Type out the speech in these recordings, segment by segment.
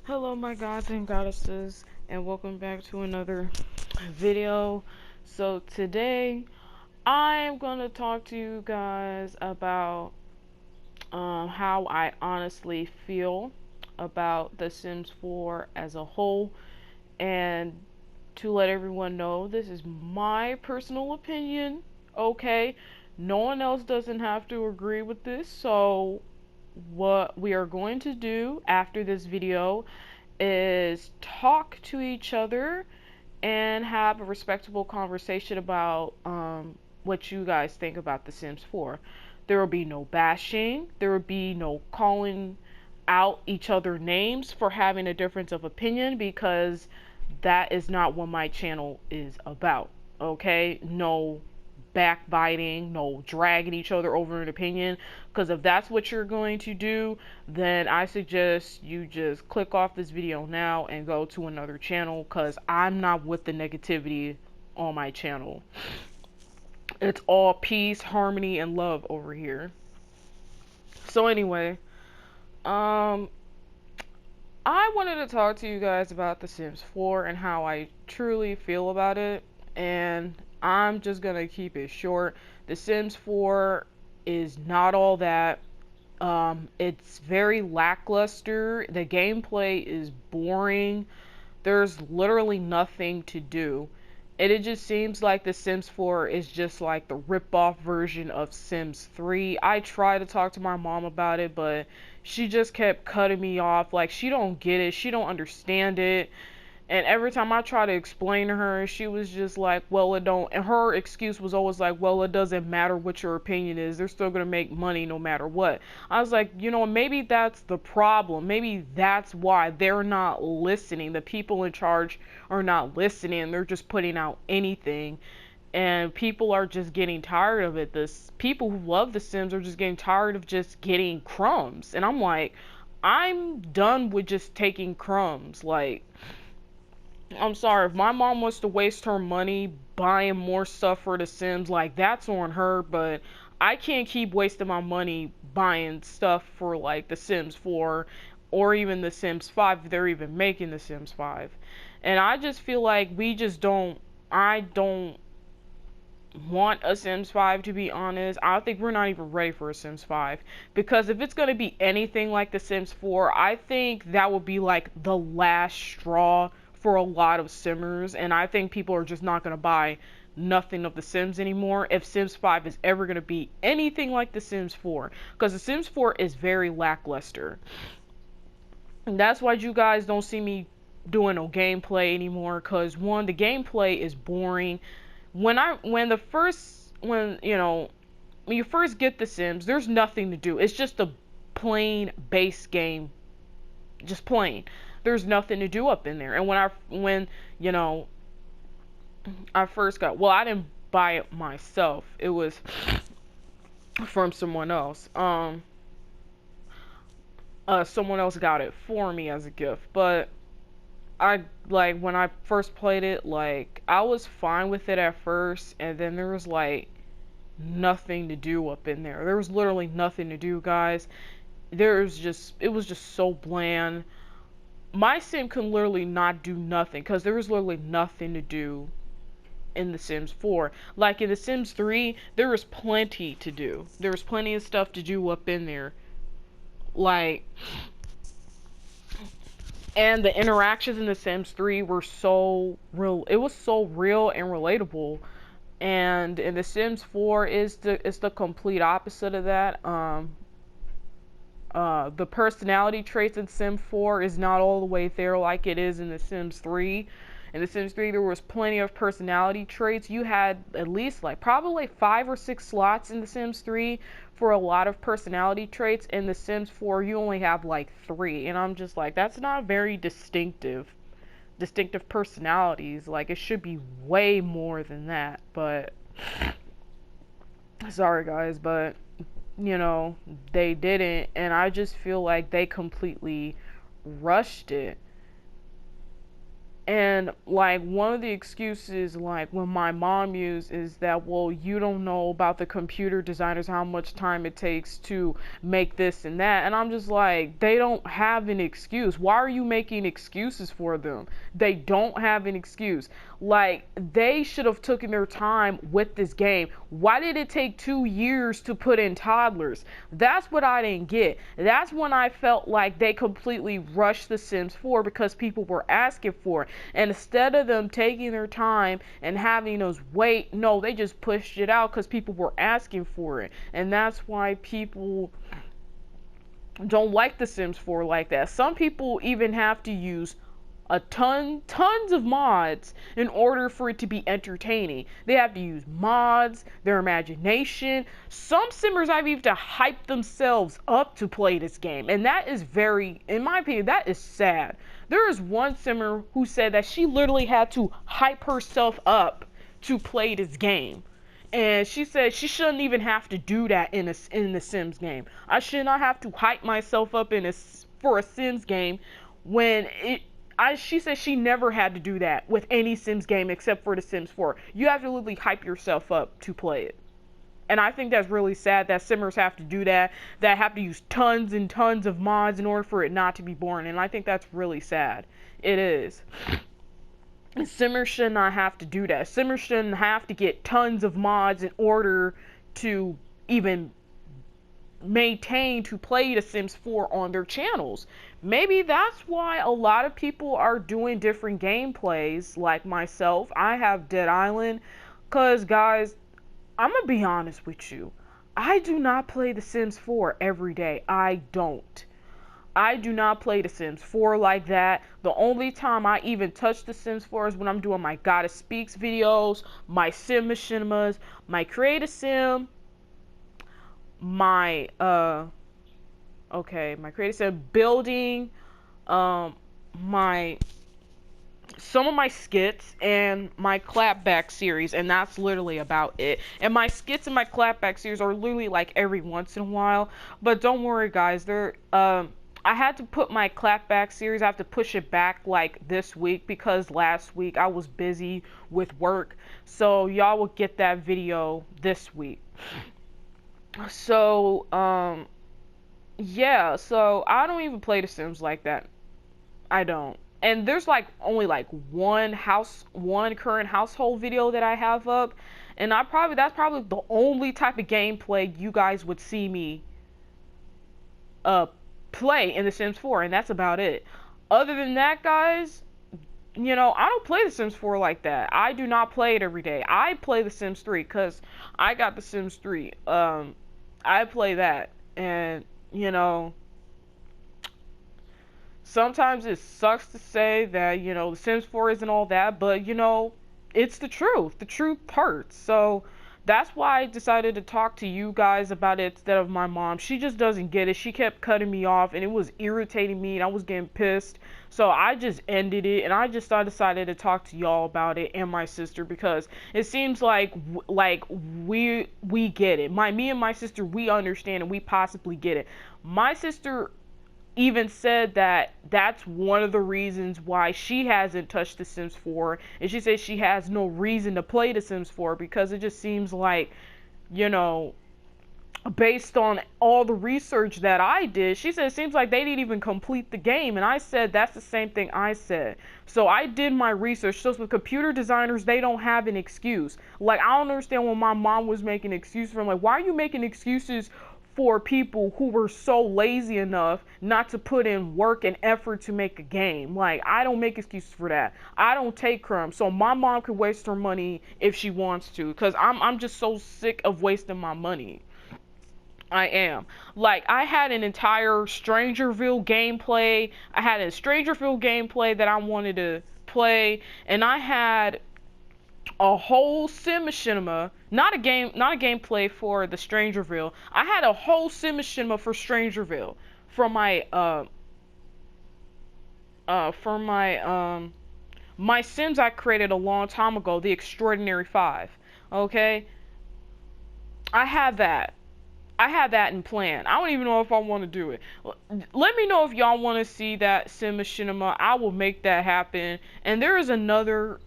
Hello my gods and goddesses, and welcome back to another video. So today I'm going to talk to you guys about how I honestly feel about The Sims 4 as a whole, and to let everyone know this is my personal opinion, okay? No one else doesn't have to agree with this. So what we are going to do after this video is talk to each other and have a respectable conversation about what you guys think about The Sims 4. There will be no bashing, there will be no calling out each other names for having a difference of opinion, because that is not what my channel is about. Okay? No backbiting, no dragging each other over an opinion, because if that's what you're going to do, then I suggest you just click off this video now and go to another channel, because I'm not with the negativity on my channel. It's all peace, harmony, and love over here. So anyway, I wanted to talk to you guys about The Sims 4 and how I truly feel about it, and I'm just gonna keep it short. The Sims 4 is not all that. It's very lackluster. The gameplay is boring. There's literally nothing to do. And it just seems like The Sims 4 is just like the rip-off version of Sims 3. I tried to talk to my mom about it, but she just kept cutting me off. Like, she don't get it. She don't understand it. And every time I try to explain to her, she was just like, well, it don't. And her excuse was always like, well, it doesn't matter what your opinion is. They're still going to make money no matter what. I was like, you know, maybe that's the problem. Maybe that's why they're not listening. The people in charge are not listening. They're just putting out anything. And people are just getting tired of it. People who love The Sims are just getting tired of just getting crumbs. And I'm like, I'm done with just taking crumbs. Like, I'm sorry, if my mom wants to waste her money buying more stuff for The Sims, like, that's on her, but I can't keep wasting my money buying stuff for, like, The Sims 4 or even The Sims 5 if they're even making The Sims 5. And I just feel like I don't want a Sims 5, to be honest. I think we're not even ready for a Sims 5, because if it's going to be anything like The Sims 4, I think that would be like the last straw for a lot of Simmers, and I think people are just not going to buy nothing of The Sims anymore if Sims 5 is ever going to be anything like The Sims 4, because The Sims 4 is very lackluster. And that's why you guys don't see me doing no gameplay anymore, because one, the gameplay is boring. When you first get The Sims, there's nothing to do. It's just a plain base game, just plain. There's nothing to do up in there. And when I first got, well, I didn't buy it myself. It was from someone else. Someone else got it for me as a gift. But when I first played it, like, I was fine with it at first, and then there was like nothing to do up in there. There was literally nothing to do, guys. It was just so bland. My sim can literally not do nothing, because there was literally nothing to do in The Sims 4. Like in The Sims 3, there was plenty to do. There was plenty of stuff to do up in there. Like, and the interactions in The Sims 3 were so real. It was so real and relatable. And in The Sims 4 is the complete opposite of that. The personality traits in Sim 4 is not all the way there like it is in The Sims 3. In The Sims 3, there was plenty of personality traits. You had at least probably 5 or 6 slots in The Sims 3 for a lot of personality traits. In The Sims 4, you only have like 3. And I'm just like, that's not very distinctive personalities. Like, it should be way more than that. But sorry guys, but they didn't, and I just feel like they completely rushed it. And like one of the excuses like when my mom used is that, well, you don't know about the computer designers, how much time it takes to make this and that. And I'm just like, they don't have an excuse. Why are you making excuses for them? They don't have an excuse. Like, they should have taken their time with this game. Why did it take 2 years to put in toddlers? That's what I didn't get. That's when I felt like they completely rushed The Sims 4 because people were asking for it. And instead of them taking their time and having us wait, no, they just pushed it out because people were asking for it. And that's why people don't like The Sims 4 like that. Some people even have to use tons of mods in order for it to be entertaining. They have to use mods, their imagination. Some simmers have even to hype themselves up to play this game, and that is very, in my opinion, that is sad. There is one simmer who said that she literally had to hype herself up to play this game. And she said she shouldn't even have to do that in the Sims game. I should not have to hype myself up for a Sims game when she said she never had to do that with any Sims game except for The Sims 4. You have to literally hype yourself up to play it. And I think that's really sad that simmers have to do that, that have to use tons and tons of mods in order for it not to be boring. And I think that's really sad. It is. And simmers should not have to do that. Simmers shouldn't have to get tons of mods in order to even maintain to play The Sims 4 on their channels. Maybe that's why a lot of people are doing different gameplays, like myself. I have Dead Island, because guys, I'm gonna be honest with you, I do not play The Sims 4 every day. I don't. I do not play The Sims 4 like that. The only time I even touch The Sims 4 is when I'm doing my GoddessSpeaks videos, my Sim Machinimas, my Create a Sim, my creative sim building, my some of my skits and my clapback series, and that's literally about it. And my skits and my clapback series are literally like every once in a while. But don't worry guys, I had to put my clapback series, I have to push it back like this week because last week I was busy with work. So y'all will get that video this week. So, yeah, so I don't even play The Sims like that. I don't. And there's like only like one current household video that I have up. And that's probably the only type of gameplay you guys would see me play in The Sims 4, and that's about it. Other than that, guys, you know, I don't play The Sims 4 like that. I do not play it every day. I play The Sims 3 because I got The Sims 3. I play that, and you know, sometimes it sucks to say that, you know, The Sims 4 isn't all that, but you know, it's the truth. The truth hurts. So that's why I decided to talk to you guys about it instead of my mom. She just doesn't get it. She kept cutting me off and it was irritating me and I was getting pissed. So I just ended it, and I decided to talk to y'all about it and my sister, because it seems like we get it. Me and my sister, we understand and we possibly get it. My sister even said that that's one of the reasons why she hasn't touched The Sims 4, and she says she has no reason to play The Sims 4 because it just seems like, you know, based on all the research that I did, she said it seems like they didn't even complete the game, and I said that's the same thing I said. So I did my research. So with computer designers, they don't have an excuse. Like, I don't understand when my mom was making excuses for, like, why are you making excuses for people who were so lazy enough not to put in work and effort to make a game? Like, I don't make excuses for that. I don't take crumbs. So my mom could waste her money if she wants to, because I'm just so sick of wasting my money. I am. Like, I had an entire Strangerville gameplay. I had a Strangerville gameplay that I wanted to play, and I had a whole sim machinima, not a gameplay for the Strangerville. I had a whole sim machinima for Strangerville for my Sims I created a long time ago, the Extraordinary 5. Okay? I had that. I have that in plan. I don't even know if I want to do it. Let me know if y'all want to see that sim machinima. I will make that happen. And there is another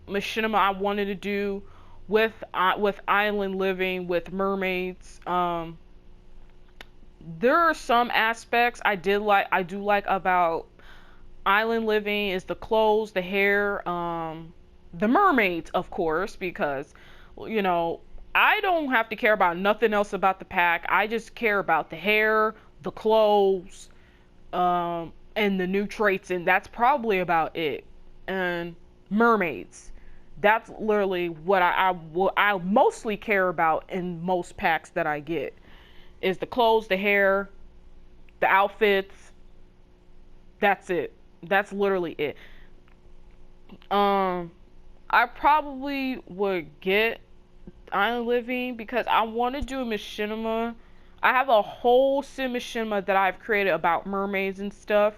machinima I wanted to do with island living with mermaids. There are some aspects I do like about island living is the clothes, the hair, the mermaids, of course, because you know I don't have to care about nothing else about the pack. I just care about the hair, the clothes, and the new traits, and that's probably about it. And mermaids. That's literally what I mostly care about in most packs that I get is the clothes, the hair, the outfits. That's it. That's literally it. Um, I probably would get Island Living because I want to do a machinima. I have a whole sim machinima that I've created about mermaids and stuff.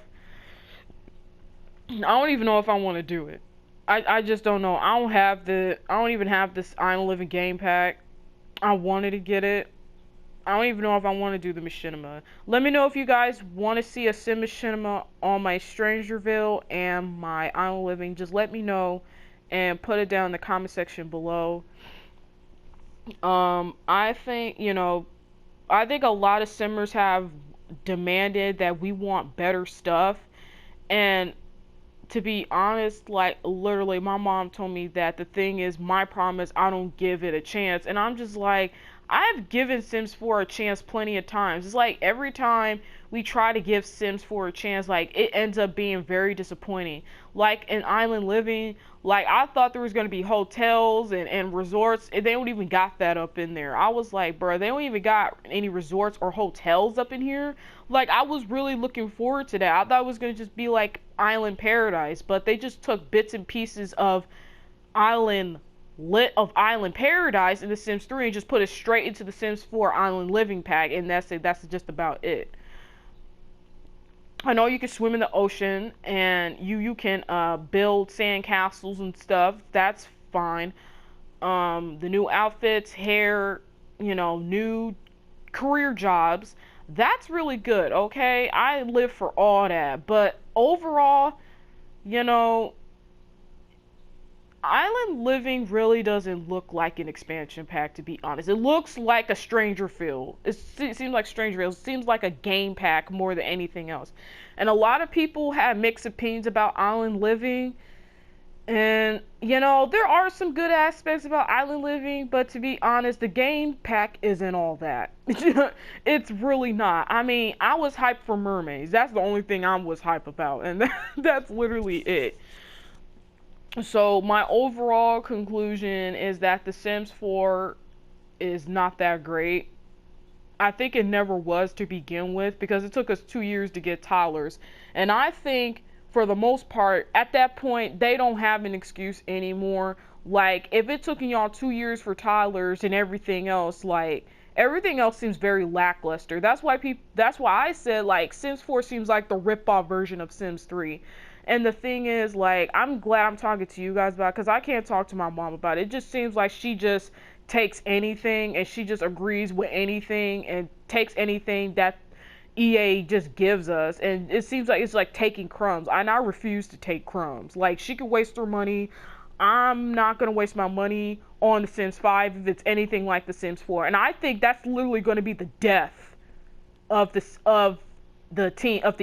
I don't even know if I want to do it. I just don't know. I don't even have this Island Living game pack. I wanted to get it. I don't even know if I want to do the machinima. Let me know if you guys want to see a sim machinima on my Strangerville and my Island Living. Just let me know and put it down in the comment section below. I think, I think a lot of simmers have demanded that we want better stuff. And to be honest, like literally my mom told me that the thing is my problem is I don't give it a chance. And I'm just like, I've given Sims 4 a chance plenty of times. It's like every time we try to give Sims 4 a chance, like it ends up being very disappointing. Like in Island Living, like I thought there was going to be hotels and resorts, and they don't even got that up in there. I was like, bro, they don't even got any resorts or hotels up in here. Like I was really looking forward to that. I thought it was going to just be like Island Paradise, but they just took bits and pieces of Island Island Paradise in The Sims 3 and just put it straight into the Sims 4 Island Living pack, and that's it. That's just about it. I know you can swim in the ocean and you can build sand castles and stuff. That's fine. The new outfits, hair, new career jobs. That's really good. Okay, I live for all that. But overall, you know, Island Living really doesn't look like an expansion pack, to be honest. It looks like a Strangerville. It seems like Strangerville. It seems like a game pack more than anything else. And a lot of people have mixed opinions about Island Living. And, there are some good aspects about Island Living, but to be honest, the game pack isn't all that. It's really not. I mean, I was hyped for mermaids. That's the only thing I was hyped about, and that's literally it. So my overall conclusion is that The Sims 4 is not that great. I think it never was to begin with because it took us 2 years to get toddlers. And I think for the most part, at that point, they don't have an excuse anymore. Like, if it took y'all 2 years for toddlers and everything else, like, everything else seems very lackluster. That's why I said, like, Sims 4 seems like the rip-off version of Sims 3. And the thing is, like, I'm glad I'm talking to you guys about it because I can't talk to my mom about it. It just seems like she just takes anything and she just agrees with anything and takes anything that EA just gives us, and it seems like it's like taking crumbs. And I refuse to take crumbs. Like, she can waste her money. I'm not gonna waste my money on The Sims 5 if it's anything like The Sims 4. And I think that's literally going to be the death of the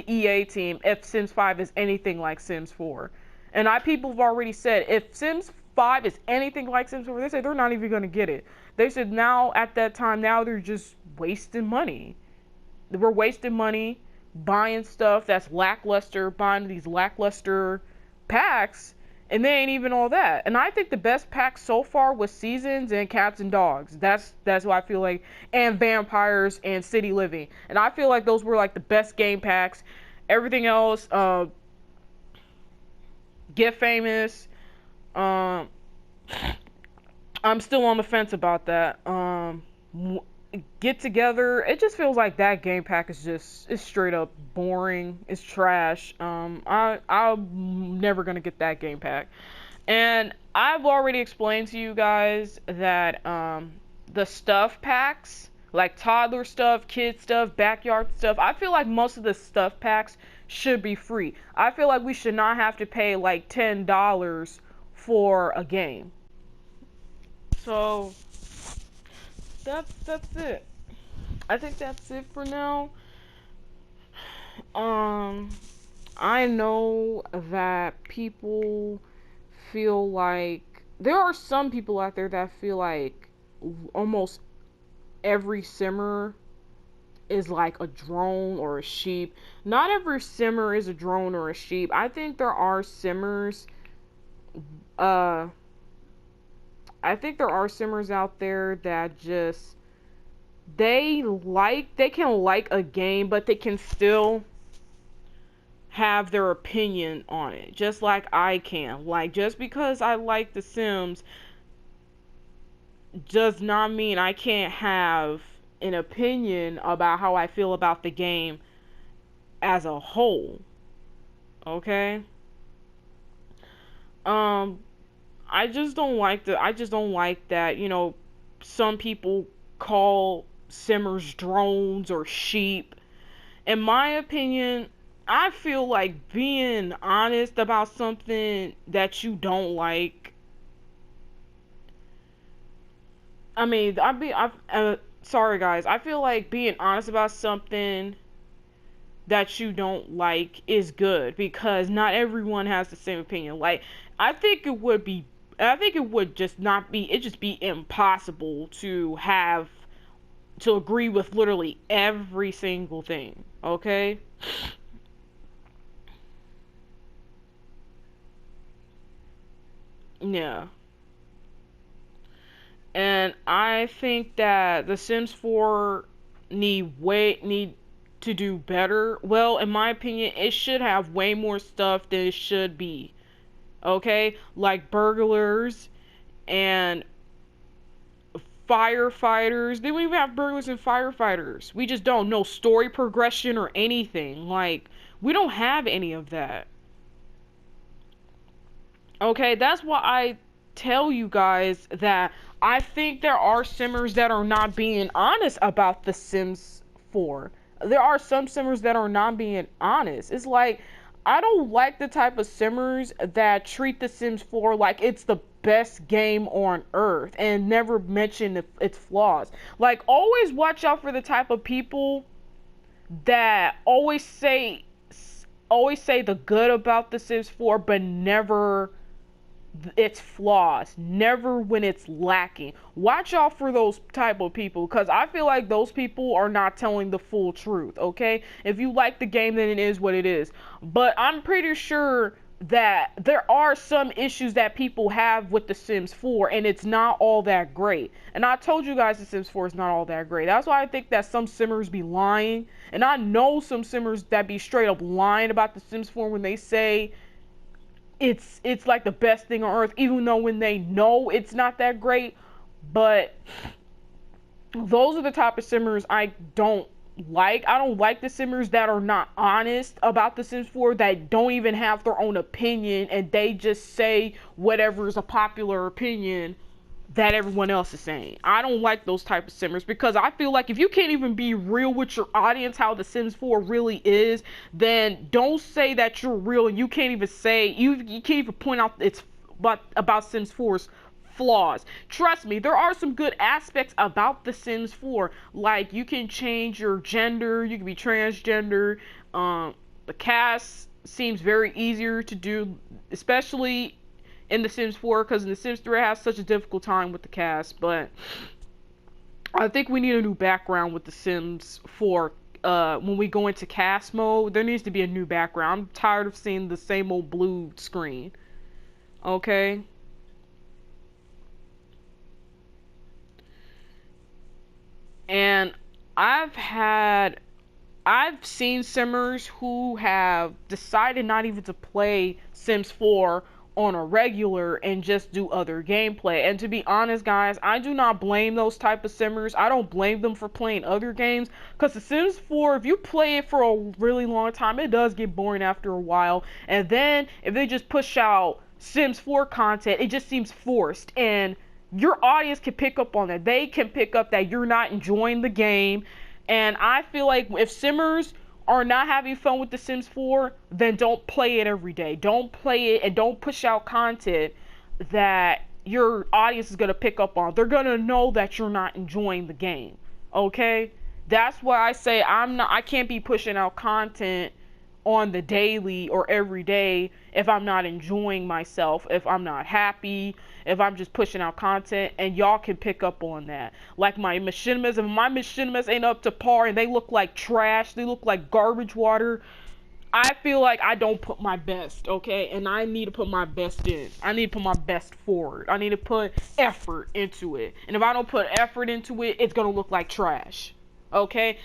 EA team if Sims 5 is anything like Sims 4. And people have already said if Sims 5 is anything like Sims 4, they say they're not even going to get it. They said now at that time now they're just wasting money. We're wasting money buying stuff that's lackluster, buying these lackluster packs, and they ain't even all that. And I think the best pack so far was Seasons and Cats and Dogs. That's what I feel like, and Vampires and City Living. And I feel like those were like the best game packs. Everything else, Get Famous. I'm still on the fence about that. Get Together, it just feels like that game pack is straight up boring. It's trash. I'm never gonna get that game pack. And I've already explained to you guys that the stuff packs Like toddler stuff, kid stuff, backyard stuff. I feel like most of the stuff packs should be free. I feel like we should not have to pay like $10 for a game. So that's it. I think that's it for now. I know that people feel like there are some people out there that feel like almost every simmer is like a drone or a sheep. Not every simmer is a drone or a sheep. I think there are simmers uh I think there are simmers out there that just they can like a game, but they can still have their opinion on it, just like I can. Like, just because I like The Sims does not mean I can't have an opinion about how I feel about the game as a whole. Okay? I just don't like that, some people call simmers drones or sheep. In my opinion, I feel like being honest about something that you don't like. I mean, sorry guys. I feel like being honest about something that you don't like is good, because not everyone has the same opinion. Like, I think it would be, I think it would just not be, it just be impossible to agree with literally every single thing. Okay? Yeah. And I think that The Sims 4 need to do better. Well, in my opinion, it should have way more stuff than it should be. Okay? Like burglars and firefighters. They don't even have burglars and firefighters. We just don't know story progression or anything. Like, we don't have any of that. Okay, that's why I tell you guys that I think there are simmers that are not being honest about The Sims 4. There are some simmers that are not being honest. It's like, I don't like the type of simmers that treat The Sims 4 like it's the best game on earth and never mention its flaws. Like, always watch out for the type of people that always say the good about The Sims 4, but never its flaws, never when it's lacking. Watch out for those type of people, because I feel like those people are not telling the full truth. Okay, if you like the game, then it is what it is. But I'm pretty sure that there are some issues that people have with The Sims 4, and it's not all that great. And I told you guys The Sims 4 is not all that great. That's why I think that some simmers be lying, and I know some simmers that be straight up lying about The Sims 4 when they say it's like the best thing on earth, even though when they know it's not that great. But those are the type of simmers I don't like. I don't like the simmers that are not honest about The Sims 4, that don't even have their own opinion, and they just say whatever is a popular opinion that everyone else is saying. I don't like those type of simmers, because I feel like if you can't even be real with your audience how The Sims 4 really is, then don't say that you're real, and you can't even say, you can't even point out it's about Sims 4's flaws. Trust me, there are some good aspects about The Sims 4. Like, you can change your gender, you can be transgender. The cast seems very easier to do, especially in The Sims 4, because in The Sims 3 I have such a difficult time with the cast. But I think we need a new background with The Sims 4. When we go into cast mode, there needs to be a new background. I'm tired of seeing the same old blue screen. Okay? And I've seen simmers who have decided not even to play Sims 4 on a regular and just do other gameplay. And to be honest, guys, I do not blame those type of simmers. I don't blame them for playing other games, because The Sims 4, if you play it for a really long time, it does get boring after a while. And then if they just push out Sims 4 content, it just seems forced, and your audience can pick up on that. They can pick up that you're not enjoying the game. And I feel like if Simmers are not having fun with The Sims 4, then don't play it every day. Don't play it and don't push out content that your audience is going to pick up on. They're going to know that you're not enjoying the game. Okay? That's why I say I can't be pushing out content on the daily or every day if I'm not enjoying myself, if I'm not happy, if I'm just pushing out content, and y'all can pick up on that. Like my machinimas, if my machinimas ain't up to par and they look like trash, they look like garbage water, I feel like I don't put my best, okay? And I need to put my best in. I need to put my best forward. I need to put effort into it. And if I don't put effort into it, it's gonna look like trash, okay?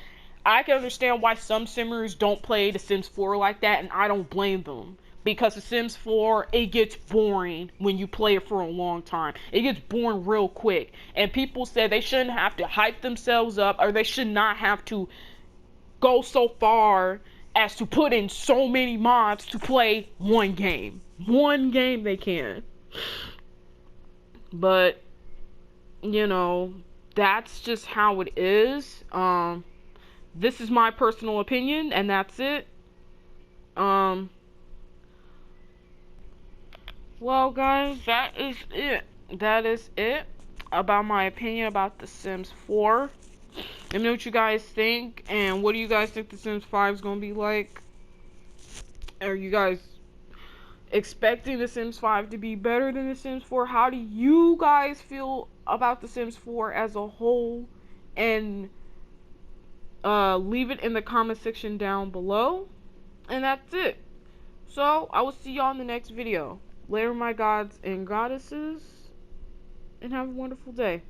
I can understand why some Simmers don't play The Sims 4 like that, and I don't blame them. Because The Sims 4, it gets boring when you play it for a long time. It gets boring real quick. And people say they shouldn't have to hype themselves up, or they should not have to go so far as to put in so many mods to play one game. One game they can. But, you know, that's just how it is. This is my personal opinion, and that's it. Well, guys, that is it. That is it about my opinion about The Sims 4. Let me know what you guys think, and what do you guys think The Sims 5 is going to be like? Are you guys expecting The Sims 5 to be better than The Sims 4? How do you guys feel about The Sims 4 as a whole? And leave it in the comment section down below. And that's it. So, I will see y'all in the next video. Later, my gods and goddesses, and have a wonderful day.